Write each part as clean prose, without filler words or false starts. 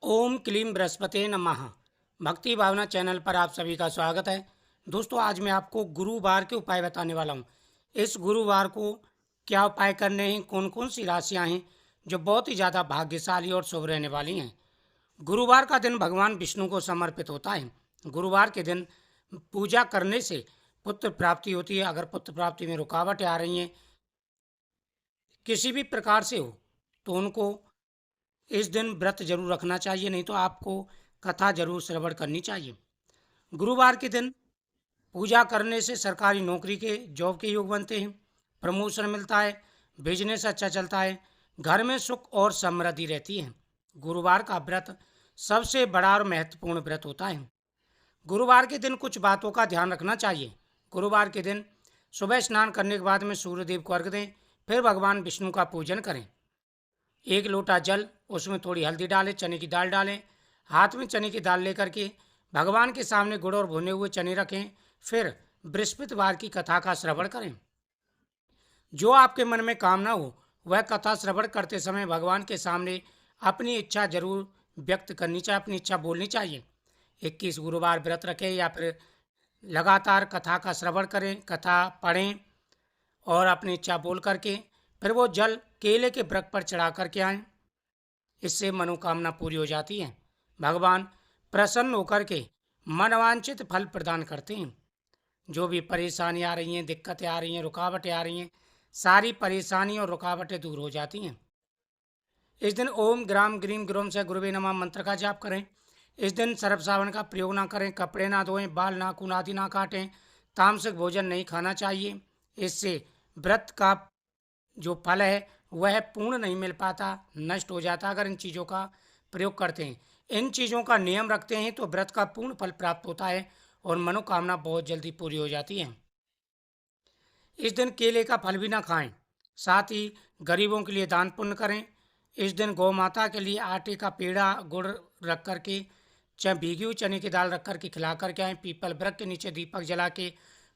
ओम क्लीम बृहस्पते नमः। भक्ति भावना चैनल पर आप सभी का स्वागत है। दोस्तों, आज मैं आपको गुरुवार के उपाय बताने वाला हूँ। इस गुरुवार को क्या उपाय करने हैं, कौन कौन सी राशियाँ हैं जो बहुत ही ज़्यादा भाग्यशाली और शुभ रहने वाली हैं। गुरुवार का दिन भगवान विष्णु को समर्पित होता है। गुरुवार के दिन पूजा करने से पुत्र प्राप्ति होती है। अगर पुत्र प्राप्ति में रुकावटें आ रही हैं किसी भी प्रकार से हो तो उनको इस दिन व्रत जरूर रखना चाहिए, नहीं तो आपको कथा जरूर श्रवण करनी चाहिए। गुरुवार के दिन पूजा करने से सरकारी नौकरी के जॉब के योग बनते हैं, प्रमोशन मिलता है, बिजनेस अच्छा चलता है, घर में सुख और समृद्धि रहती है। गुरुवार का व्रत सबसे बड़ा और महत्वपूर्ण व्रत होता है। गुरुवार के दिन कुछ बातों का ध्यान रखना चाहिए। गुरुवार के दिन सुबह स्नान करने के बाद में सूर्यदेव को अर्घ्य दें, फिर भगवान विष्णु का पूजन करें। एक लोटा जल, उसमें थोड़ी हल्दी डालें, चने की दाल डालें, हाथ में चने की दाल लेकर के भगवान के सामने गुड़ और भुने हुए चने रखें। फिर बृहस्पतिवार की कथा का श्रवण करें। जो आपके मन में कामना हो वह कथा श्रवण करते समय भगवान के सामने अपनी इच्छा जरूर व्यक्त करनी चाहिए, अपनी इच्छा बोलनी चाहिए। 21 गुरुवार व्रत रखें या फिर लगातार कथा का श्रवण करें, कथा पढ़ें और अपनी इच्छा बोल करके फिर वो जल केले के वृक्ष पर चढ़ा करके आएं। इससे मनोकामना पूरी हो जाती है। भगवान प्रसन्न होकर के मनवांछित फल प्रदान करते हैं। जो भी परेशानियां आ रही हैं, दिक्कतें आ रही हैं, रुकावटें आ रही हैं, सारी परेशानी और रुकावटें दूर हो जाती हैं। इस दिन ओम ग्राम ग्रीम ग्रोम से गुरुवे नमः मंत्र का जाप करें। इस दिन सर्फ सावन का प्रयोग ना करें, कपड़े ना धोएं, बाल नाखून आदि ना काटें, तामसिक भोजन नहीं खाना चाहिए। इससे व्रत का जो फल है वह पूर्ण नहीं मिल पाता, नष्ट हो जाता। अगर इन चीज़ों का प्रयोग करते हैं, इन चीज़ों का नियम रखते हैं तो व्रत का पूर्ण फल प्राप्त होता है और मनोकामना बहुत जल्दी पूरी हो जाती है। इस दिन केले का फल भी ना खाएं, साथ ही गरीबों के लिए दान पुण्य करें। इस दिन गौ माता के लिए आटे का पेड़ा गुड़ रख करके भीगी हुई चने की दाल रख करके खिला करके आएँ। पीपल वृक्ष के नीचे दीपक जला के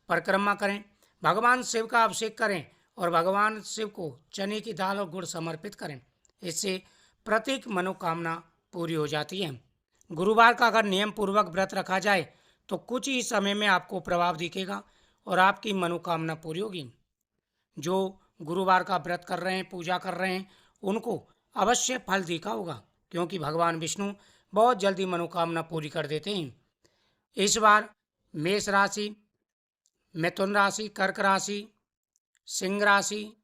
परिक्रमा करें। भगवान शिव का अभिषेक करें और भगवान शिव को चने की दाल और गुड़ समर्पित करें। इससे प्रत्येक मनोकामना पूरी हो जाती है। गुरुवार का अगर नियम पूर्वक व्रत रखा जाए तो कुछ ही समय में आपको प्रभाव दिखेगा और आपकी मनोकामना पूरी होगी। जो गुरुवार का व्रत कर रहे हैं, पूजा कर रहे हैं, उनको अवश्य फल दिखा होगा, क्योंकि भगवान विष्णु बहुत जल्दी मनोकामना पूरी कर देते हैं। इस बार मेष राशि, मिथुन राशि, कर्क राशि, सिंह राशि,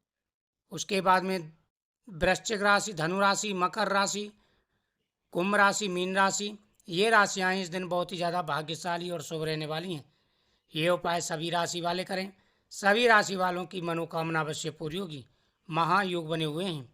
उसके बाद में वृश्चिक राशि, धनु राशि, मकर राशि, कुंभ राशि, मीन राशि, ये राशियां इस दिन बहुत ही ज़्यादा भाग्यशाली और शुभ रहने वाली हैं। ये उपाय सभी राशि वाले करें, सभी राशि वालों की मनोकामना अवश्य पूरी होगी। महायोग बने हुए हैं।